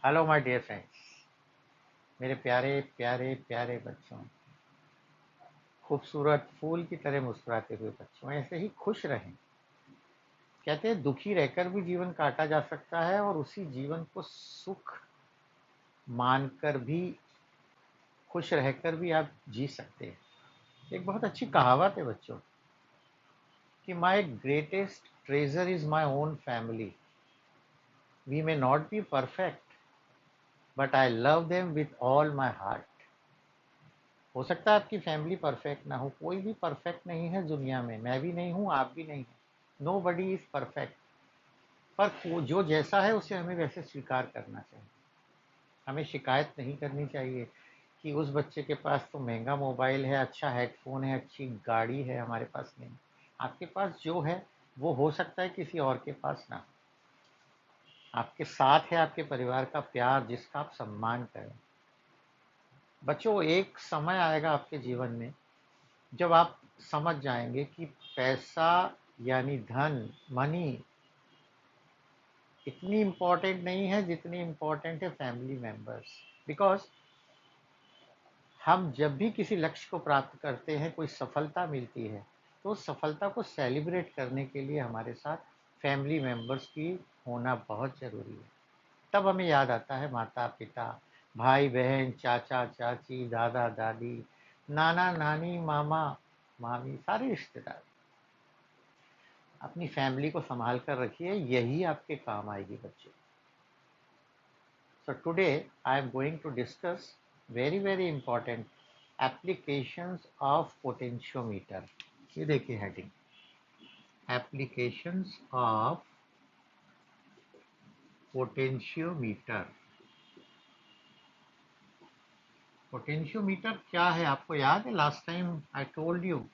Hello my dear friends, मेरे प्यारे प्यारे प्यारे बच्चों, खूबसूरत फूल की तरह मुस्कुराते हुए बच्चों, ऐसे ही खुश रहें। कहते हैं दुखी रहकर भी जीवन काटा जा सकता है और उसी जीवन को सुख मानकर भी, खुश रहकर भी आप जी सकते हैं। एक बहुत अच्छी कहावत है बच्चों कि my greatest treasure is my own family. We may not be perfect but I love them with all my heart. हो सकता है आपकी फैमिली परफेक्ट ना हो, कोई भी परफेक्ट नहीं है दुनिया में, मैं भी नहीं हूँ, आप भी नहीं हैं। Nobody is perfect. पर जो जैसा है उसे हमें वैसे स्वीकार करना चाहिए। हमें शिकायत नहीं करनी चाहिए कि उस बच्चे के पास तो महंगा मोबाइल है, अच्छा हेडफोन है, अच्छी गाड़ी है, हमारे पास नहीं। आपके पास जो है वो हो सकता है किसी और के पास ना। आपके साथ है आपके परिवार का प्यार जिसका आप सम्मान करें। बच्चों, एक समय आएगा आपके जीवन में जब आप समझ जाएंगे कि पैसा यानी धन, मनी इतनी इम्पोर्टेंट नहीं है जितनी इम्पोर्टेंट है फैमिली मेंबर्स। बिकॉज हम जब भी किसी लक्ष्य को प्राप्त करते हैं, कोई सफलता मिलती है, तो उस सफलता को सेलिब्रेट करने के लिए हमारे साथ फैमिली मेंबर्स की होना बहुत ज़रूरी है। तब हमें याद आता है माता पिता, भाई बहन, चाचा चाची, दादा दादी, नाना नानी, मामा मामी, सारे रिश्तेदार। अपनी फैमिली को संभाल कर रखिए, यही आपके काम आएगी बच्चे। So today I am going to discuss very very important applications of potentiometer. ये देखिए heading, applications of potentiometer. Potentiometer क्या है आपको याद है? Last time I told you.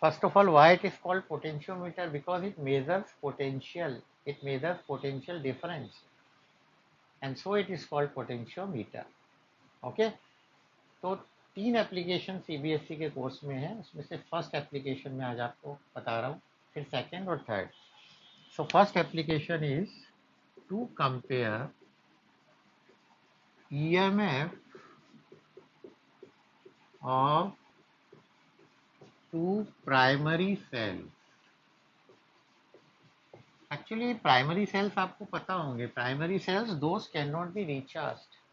First of all, why it is called potentiometer? Because it measures potential. It measures potential difference, and so it is called potentiometer. Okay? तो तीन application CBSE के course में है, उसमें से first application में आज आपको बता रहा हूँ, फिर सेकंड और third. So first application is to compare EMF of two primary cells. Actually primary cells आपको पता होंगे, primary cells those can not be recharged,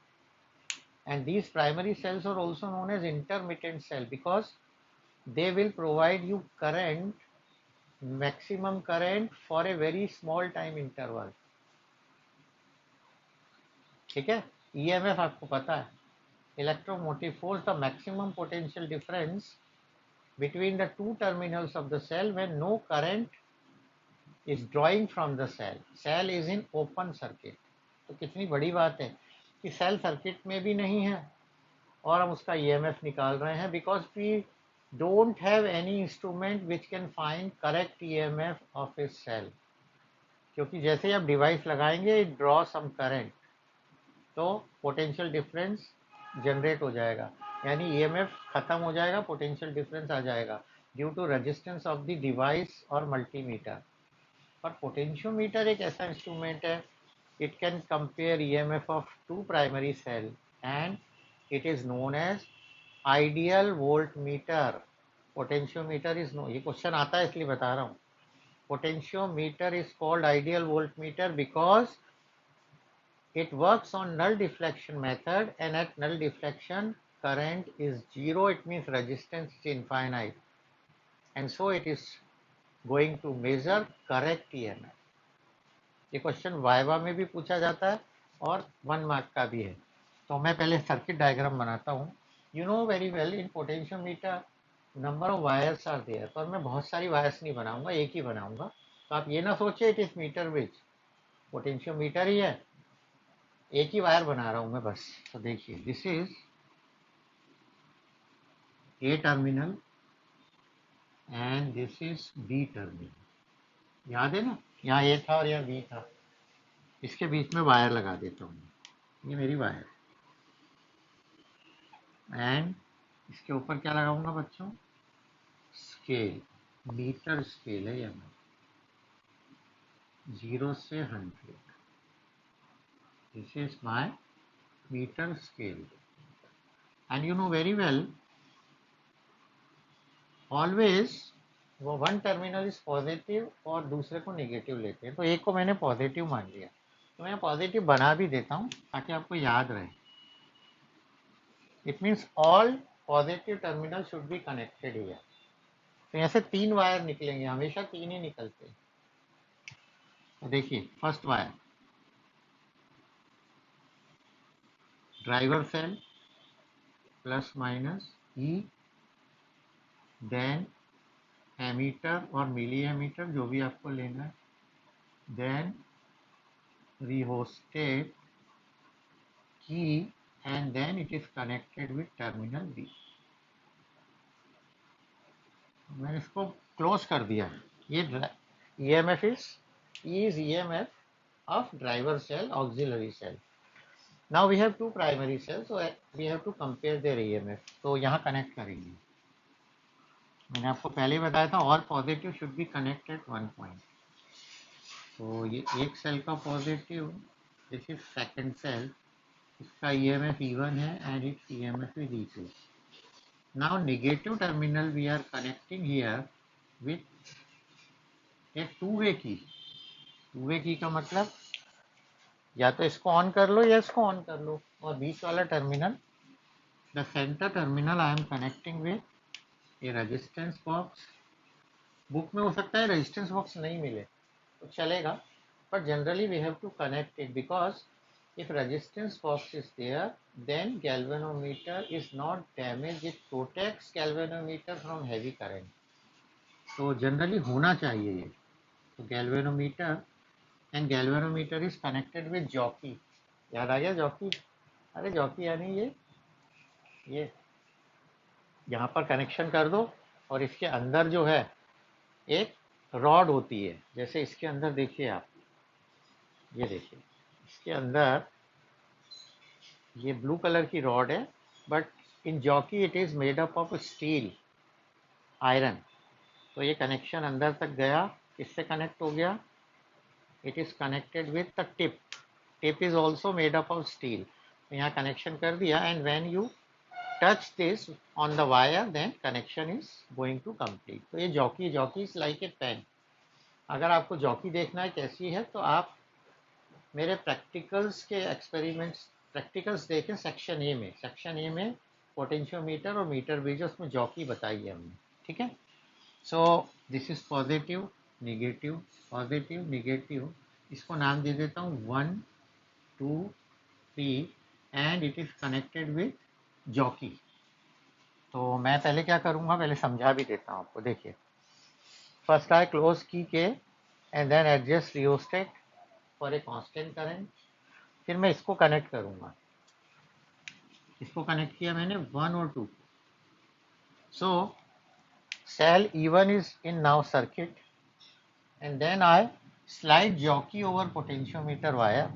and these primary cells are also known as intermittent cell because they will provide you current, maximum current for a very small time interval. ठीक है, EMF आपको पता है, electromotive force, the maximum potential difference between the two terminals of the cell when no current is drawing from the cell. Cell is in open circuit. तो कितनी बड़ी बात है कि सेल सर्किट में भी नहीं है और हम उसका ईएमएफ निकाल रहे हैं, because we don't have any instrument which can find correct EMF of a cell. क्योंकि जैसे ही आप डिवाइस लगाएंगे इट ड्रॉ सम करंट, तो पोटेंशियल डिफरेंस जनरेट हो जाएगा, यानी ईएमएफ खत्म हो जाएगा, पोटेंशियल डिफरेंस आ जाएगा due to resistance of the device और मल्टीमीटर। पर पोटेंशियोमीटर एक ऐसा इंस्ट्रूमेंट है, it can compare EMF of two primary cell and it is known as ideal voltmeter. Potentiometer is no, ये क्वेश्चन आता है इसलिए बता रहा हूँ। Potentiometer is called ideal voltmeter because it works on null deflection method, and at null deflection current is zero. It means resistance is infinite, and so it is going to measure correct EMF. ये question viva में भी पूछा जाता है और 1 mark का भी है। तो मैं पहले सर्किट डायग्राम बनाता हूँ। You know very well in potentiometer number of wires are there, पर मैं बहुत सारी वायर्स नहीं बनाऊंगा, एक ही बनाऊंगा। तो आप ये ना सोचिए it is meter which, potentiometer ही है, एक ही वायर बना रहा हूँ मैं बस। तो देखिए this is A terminal and this is B terminal. याद है ना, यहाँ ए था और यहाँ बी था, इसके बीच में वायर लगा देता हूँ, ये मेरी वायर। एंड इसके ऊपर क्या लगाऊंगा बच्चों? स्केल, मीटर स्केल है यहाँ, 0 से 100। This is my meter scale. And you know very well, always वो वन टर्मिनल इज पॉजिटिव और दूसरे को नेगेटिव लेते हैं, तो एक को मैंने पॉजिटिव मान लिया, तो मैं पॉजिटिव बना भी देता हूँ ताकि आपको याद रहे. It means all positive terminal should be connected here. तो यहाँ से 3 वायर निकलेंगे, हमेशा 3 ही निकलते हैं. तो देखिए, first wire driver cell plus minus E, then ammeter or milliammeter जो भी आपको लेना है, देन रिहोस्टेट की, and then it is connected with terminal B. मैंने इसको क्लोज कर दिया. ये EMF is EMF of driver cell auxiliary cell. Now we have two primary cells, so we have to compare their EMF. तो यहाँ connect करेंगे. मैंने आपको पहले बताया था all positive should be connected one point. तो ये एक सेल का positive, this is second cell, इसका EMF E1 है and its EMF is E2. Now negative terminal we are connecting here with a two-way key. Two-way key का मतलब या तो इसको ऑन कर लो या इसको ऑन कर लो, और बीच वाला terminal, the center terminal I am connecting with a resistance box. Book में हो सकता है रेजिस्टेंस बॉक्स नहीं मिले तो चलेगा, but generally we have to connect it because if resistance box is there, then galvanometer is not damaged. It protects galvanometer from heavy current. तो generally होना चाहिए ये. तो galvanometer and galvanometer is connected with jockey. याद आ गया jockey? अरे jockey यानी ये यहाँ पर कनेक्शन कर दो, और इसके अंदर जो है एक रॉड होती है, जैसे इसके अंदर देखिए आप, ये देखिए इसके अंदर ये ब्लू कलर की रॉड है, but in jockey it is made up of steel, iron. तो ये कनेक्शन अंदर तक गया, किससे कनेक्ट हो गया? It is connected with the tip. Tip is also made up of steel. यहाँ कनेक्शन कर दिया, and when you touch this on the wire then connection is going to complete. तो ये jockey is like a pen. अगर आपको jockey देखना है कैसी है, तो आप मेरे प्रैक्टिकल्स के एक्सपेरिमेंट्स प्रैक्टिकल्स देखें सेक्शन ए में पोटेंशियोमीटर और मीटर बीज, उसमें जॉकी बताई है हमने. ठीक है. So this is positive negative positive negative. इसको नाम दे देता हूँ 1 2 3, and it is connected with jockey. तो मैं पहले क्या करूँगा, पहले समझा भी देता हूँ आपको. देखिए, first I close key K and then adjust rheostat for a constant current. फिर मैं इसको कनेक्ट करूँगा. इसको कनेक्ट किया मैंने 1 और 2. सो cell E1 is in now circuit, and then I slide jockey over potentiometer wire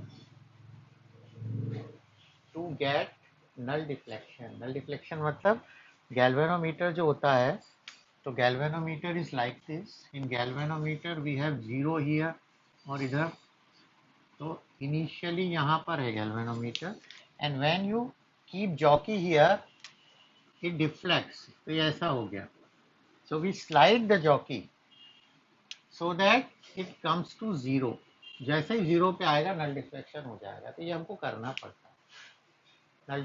to get null deflection. Null deflection मतलब galvanometer जो होता है, तो galvanometer is like this. In galvanometer we have 0 here और इधर, तो initially यहाँ पर है galvanometer, and when you keep jockey here it deflects. तो ये ऐसा हो गया. So we slide the jockey so that it comes to 0. जैसे ही 0 पे आएगा नल डिफ्लेक्शन हो जाएगा. तो ये हमको करना पड़ता है. Null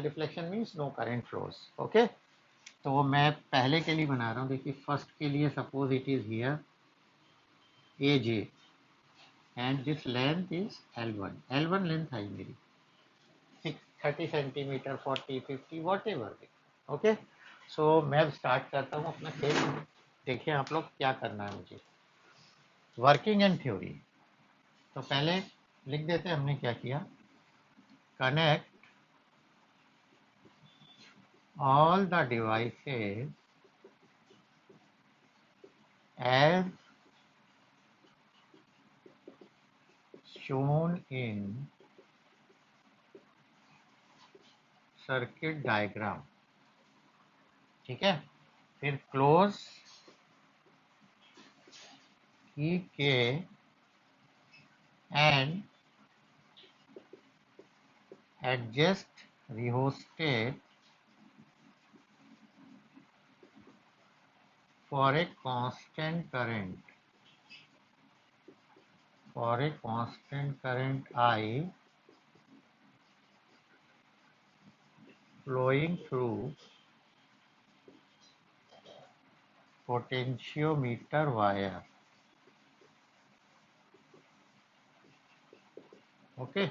deflection means no current flows. Okay. तो मैं पहले के लिए बना रहा हूँ. देखिए, फर्स्ट के लिए suppose it is here AJ and this length is L1 length आई मेरी 30 centimetre 40 50 whatever. Okay. So मैं स्टार्ट करता हूँ अपना खेल. देखिए आप लोग क्या करना है मुझे. Working and theory. तो पहले लिख देते हैं हमने क्या किया. Connect all the devices as shown in circuit diagram. ठीक है. फिर close key K and adjust rheostat for a constant current I flowing through potentiometer wire. Okay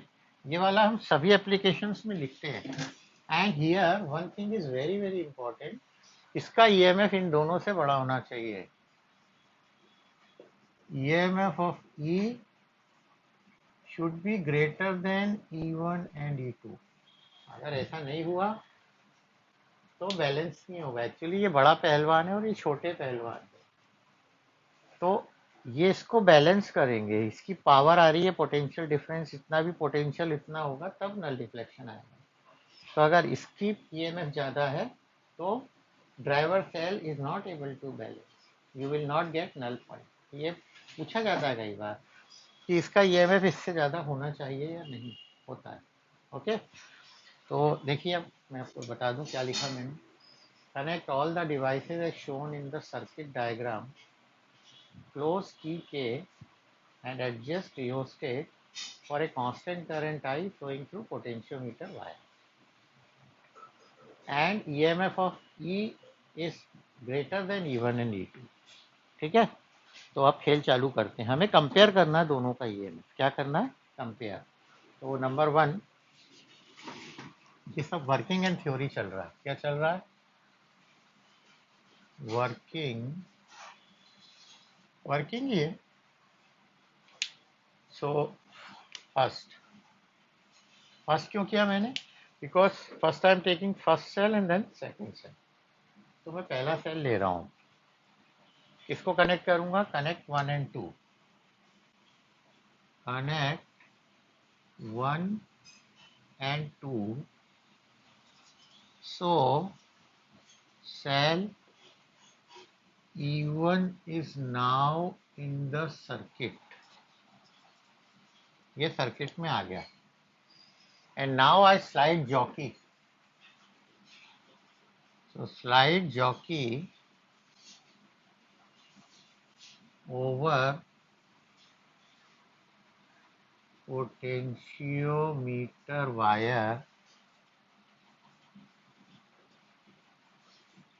ये वाला हम सभी एप्लीकेशंस में लिखते हैं. And here one thing is very very important, इसका ईएमएफ इन दोनों से बड़ा होना चाहिए. EMF of E should be greater than E1 and E2. अगर ऐसा नहीं हुआ तो बैलेंस नहीं होगा. एक्चुअली ये बड़ा पहलवान है और ये छोटे पहलवान है, तो ये इसको बैलेंस करेंगे. इसकी पावर आ रही है, पोटेंशियल डिफरेंस इतना भी पोटेंशियल इतना होगा तब नल डिफ्लेक्शन आएगा. तो अगर इसकी ईएमएफ ज़्यादा है तो driver cell is not able to balance, you will not get null point. ये पूछा जाता है कई बार कि इसका ईएमएफ इससे ज़्यादा होना चाहिए या नहीं, होता है. ओके तो देखिए अब मैं आपको बता दूं क्या लिखा मैंने. Connect all the devices as shown in the circuit diagram, close TK and adjust rheostat for a constant current I flowing through potentiometer wire. And EMF of E is greater than E1 and E2. ठीक है, तो अब खेल चालू करते हैं. हमें compare करना है दोनों का EMF. क्या करना है? कंपेयर. तो नंबर 1, ये सब वर्किंग एंड थ्योरी चल रहा है. क्या चल रहा है? वर्किंग ही है. सो फर्स्ट क्यों किया मैंने? Because first I am taking first cell and then second cell. तो मैं पहला सेल ले रहा हूँ. किसको कनेक्ट करूंगा? Connect 1 and 2. Connect 1 and 2. So cell E1 is now in the circuit. ये सर्किट में आ गया. And now I slide jockey. So slide jockey over potentiometer wire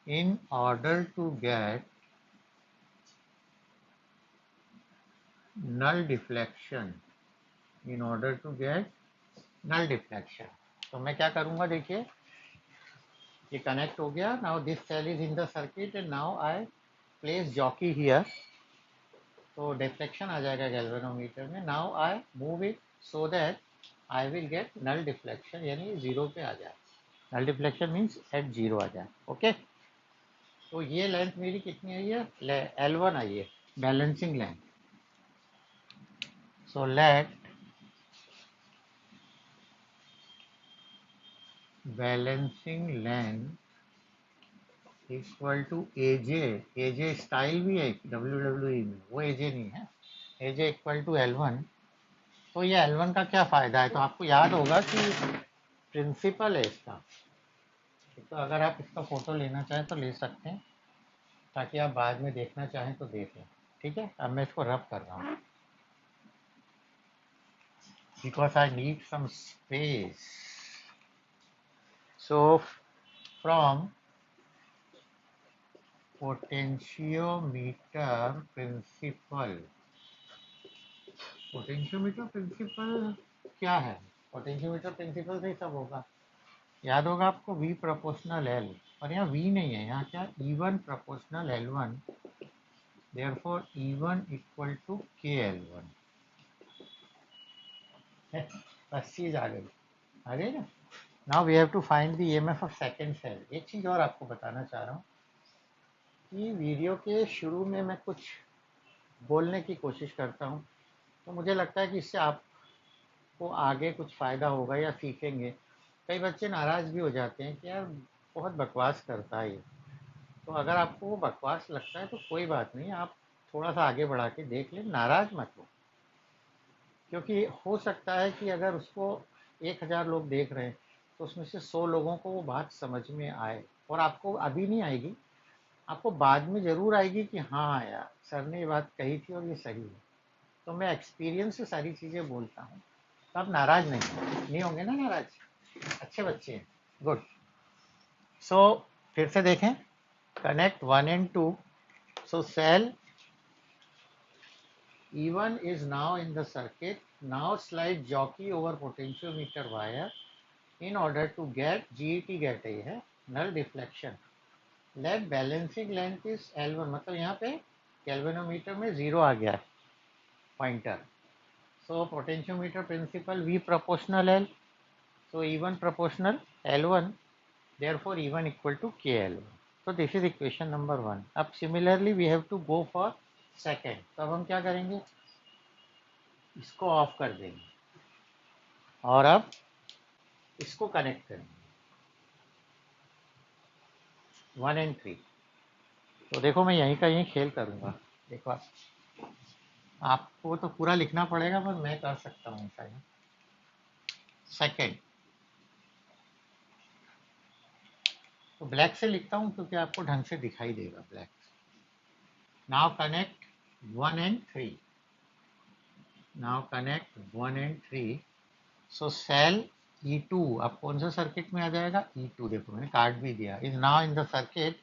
in order to get null deflection. तो मैं क्या करूंगा? देखिए ये कनेक्ट हो गया. Now this cell is in the circuit and now I place jockey here. तो deflection आ जाएगा गैल्वेनोमीटर में. Now I move it so that I will get null deflection, यानी 0 पे आ जाए. नल डिफ्लेक्शन मीन्स एट 0 आ जाए. ओके तो ये लेंथ मेरी कितनी आई है? L1 आई है, balancing length. So let balancing length equal to AJ style भी है WWE में, वो AJ नहीं है. AJ equal to L1. तो ये L1 का क्या फ़ायदा है? तो आपको याद होगा कि प्रिंसिपल है इसका. तो अगर आप इसका फ़ोटो लेना चाहें तो ले सकते हैं, ताकि आप बाद में देखना चाहें तो देख लें. ठीक है, अब मैं इसको रब कर रहा हूँ because I need some space. So from potentiometer principle क्या है? पोटेंशियोमीटर प्रिंसिपल से ही सब होगा. याद होगा आपको V प्रोपोर्शनल L, और यहाँ V नहीं है, यहाँ क्या? E1 proportional L1. Therefore E1 equal to KL1. बस चीज आ गई ना. Now we have to find the EMF of second cell. एक चीज और आपको बताना चाह रहा हूँ कि वीडियो के शुरू में मैं कुछ बोलने की कोशिश करता हूँ, तो मुझे लगता है कि इससे आपको आगे कुछ फ़ायदा होगा या सीखेंगे. कई बच्चे नाराज़ भी हो जाते हैं कि यार बहुत बकवास करता है ये. तो अगर आपको वो बकवास लगता है तो कोई बात नहीं, आप थोड़ा सा आगे बढ़ा के देख लें, नाराज़ मत हो. क्योंकि हो सकता है कि अगर उसको 1000 लोग देख रहे हैं, तो उसमें से 100 लोगों को वो बात समझ में आए, और आपको अभी नहीं आएगी, आपको बाद में ज़रूर आएगी कि हाँ यार सर ने ये बात कही थी और ये सही है। तो मैं एक्सपीरियंस से सारी चीज़ें बोलता हूँ, तो आप नाराज़ नहीं होंगे ना, नाराज़, अच्छे बच्चे हैं, गुड। सो फिर से देखें, connect 1 and 2, so cell E1 is now in the circuit. Now slide jockey over potentiometer wire in order to get GET get है null deflection. Let balancing length is L1, मतलब यहाँ पे कैल्वेनोमीटर में 0 आ गया है pointer. So potentiometer principal V proportional L. So E1 proportional L1. Therefore E1 equal to KL1. So this is equation number 1. अब similarly we have to go for second. तो अब हम क्या करेंगे, इसको ऑफ कर देंगे और अब इसको कनेक्ट करेंगे 1 and 3. तो देखो मैं यहीं का यहीं खेल करूँगा, देखो आपको तो पूरा लिखना पड़ेगा पर मैं कर सकता हूँ ऐसा ही. सेकेंड तो ब्लैक से लिखता हूँ क्योंकि आपको ढंग से दिखाई देगा black. Now connect 1 and 3. Now connect 1 and 3. So cell E2 अब कौन सा सर्किट में आ जाएगा, E2. देखो मैंने काट भी दिया. Is now in the circuit.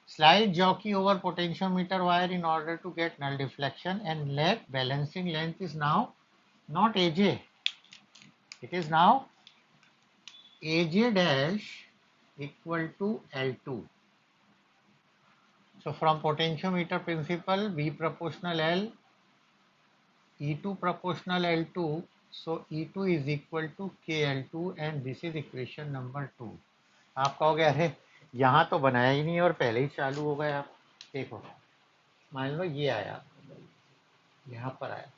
Slide jockey over potentiometer wire in order to get null deflection, and let balancing length is now not AJ. It is now AJ dash equal to L2. So from potentiometer principle, V proportional L, E2 proportional L2. So E2 is equal to KL2, and this is equation number 2. आप कहोगे अरे यहाँ तो बनाया ही नहीं और पहले ही चालू हो गया. देखो मान लो ये आया, यहाँ पर आया,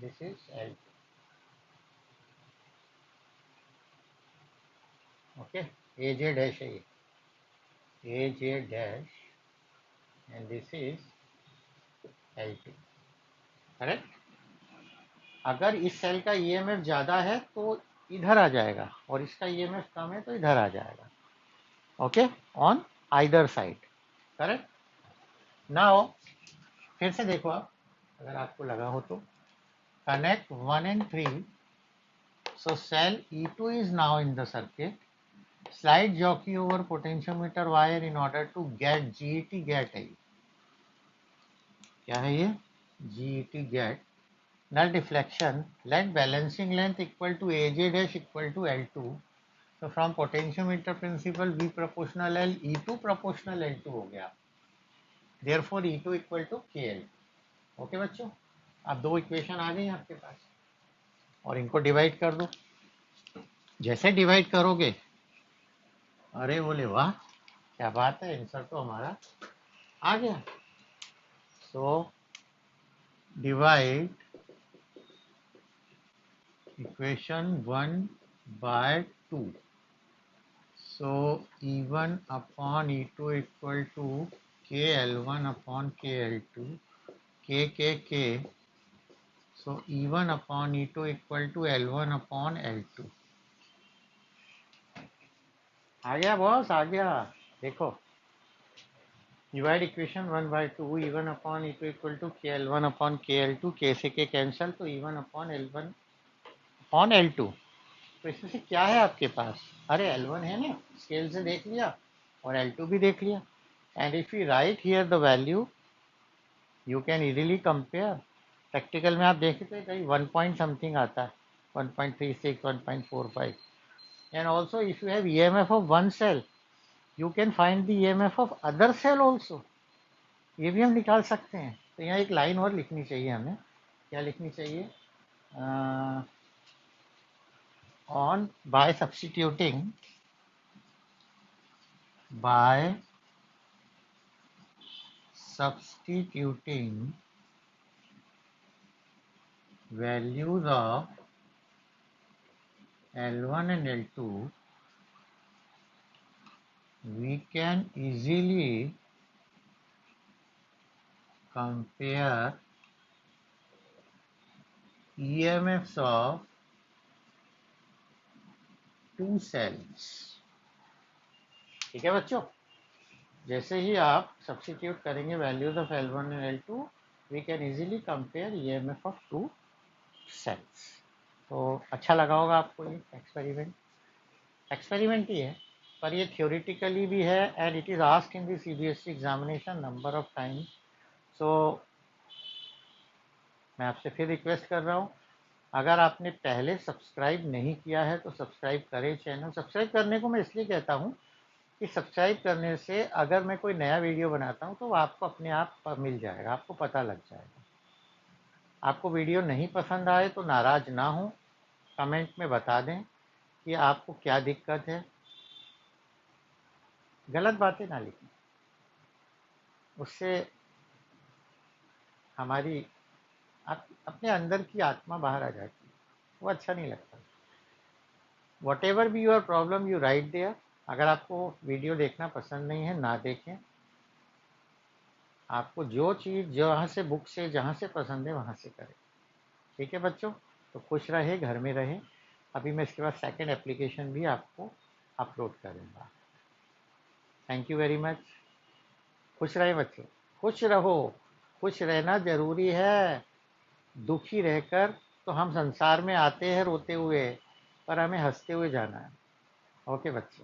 this is L2. Okay, AJ dash है ये, AJ dash, and this is L2. Correct. अगर इस सेल का EMF ज़्यादा है तो इधर आ जाएगा और इसका EMF कम है तो इधर आ जाएगा. Okay, on either side. Correct. Now फिर से देखो आप, अगर आपको लगा हो तो connect 1 and 3. So cell E2 is now in the circuit. Slide jockey over potentiometer wire in order to get GET get है. क्या है ये, GET get null deflection. Let balancing length equal to AJ dash equal to L2. So from potentiometer principle V proportional L, E2 proportional L2 हो गया. Therefore E2 equal to KL. Okay बच्चों, अब दो equation आ गई आपके पास और इनको divide कर दो. जैसे डिवाइड करोगे, अरे बोले वाह क्या बात है, आंसर तो हमारा आ गया. So divide equation 1 by 2. So E1 upon E2 equal to KL1 upon KL2, K. So E1 upon E2 equal to L1 upon L2. आ गया बॉस, आ गया. देखो divide equation 1 by 2, E1 upon E2 equal to KL1 upon KL2, K से K cancel, तो E1 upon L1 upon L2. तो इसमें से क्या है आपके पास, अरे L1 है ना, स्केल से देख लिया और L2 भी देख लिया. And if you right here the value you can easily compare. Practical में आप देखें तो कहीं 1 पॉइंट समथिंग आता है, 1.36, 1.45. And also if you have EMF of one cell you can find the EMF of other cell also. ये भी हम निकाल सकते हैं. तो यहाँ एक लाइन और लिखनी चाहिए हमें. क्या लिखनी चाहिए, on by substituting values of L1 and L2, we can easily compare EMFs of 2 cells। ठीक है बच्चों, जैसे ही आप सब्स्टिट्यूट करेंगे values of L1 and L2, we can easily compare EMF of 2 cells। तो अच्छा लगा होगा आपको ये एक्सपेरिमेंट ही है, पर ये थ्योरेटिकली भी है and it is asked in the CBSE examination number of times. So मैं आपसे फिर रिक्वेस्ट कर रहा हूँ, अगर आपने पहले सब्सक्राइब नहीं किया है तो सब्सक्राइब करें चैनल। सब्सक्राइब करने को मैं इसलिए कहता हूँ कि सब्सक्राइब करने से अगर मैं कोई नया वीडियो बनाता हूँ तो वो आपको अपने आप मिल जाएगा, आपको पता लग जाएगा। आपको वीडियो नहीं पसंद आए तो नाराज़ ना हो, कमेंट में बता दें कि आपको क्या दिक्कत है, गलत बातें ना लिखें, उससे हमारी अपने अंदर की आत्मा बाहर आ जाती है, वो अच्छा नहीं लगता। Whatever be your problem you write there. अगर आपको वीडियो देखना पसंद नहीं है ना देखें, आपको जो चीज़ जहाँ से बुक से जहाँ से पसंद है वहाँ से करें। ठीक है बच्चों, तो खुश रहे, घर में रहे। अभी मैं इसके बाद सेकंड एप्लीकेशन भी आपको अपलोड करूँगा। Thank you very much. खुश रहे बच्चों, खुश रहो, खुश रहना ज़रूरी है। दुखी रहकर तो हम संसार में आते हैं रोते हुए, पर हमें हंसते हुए जाना है। ओके बच्चे।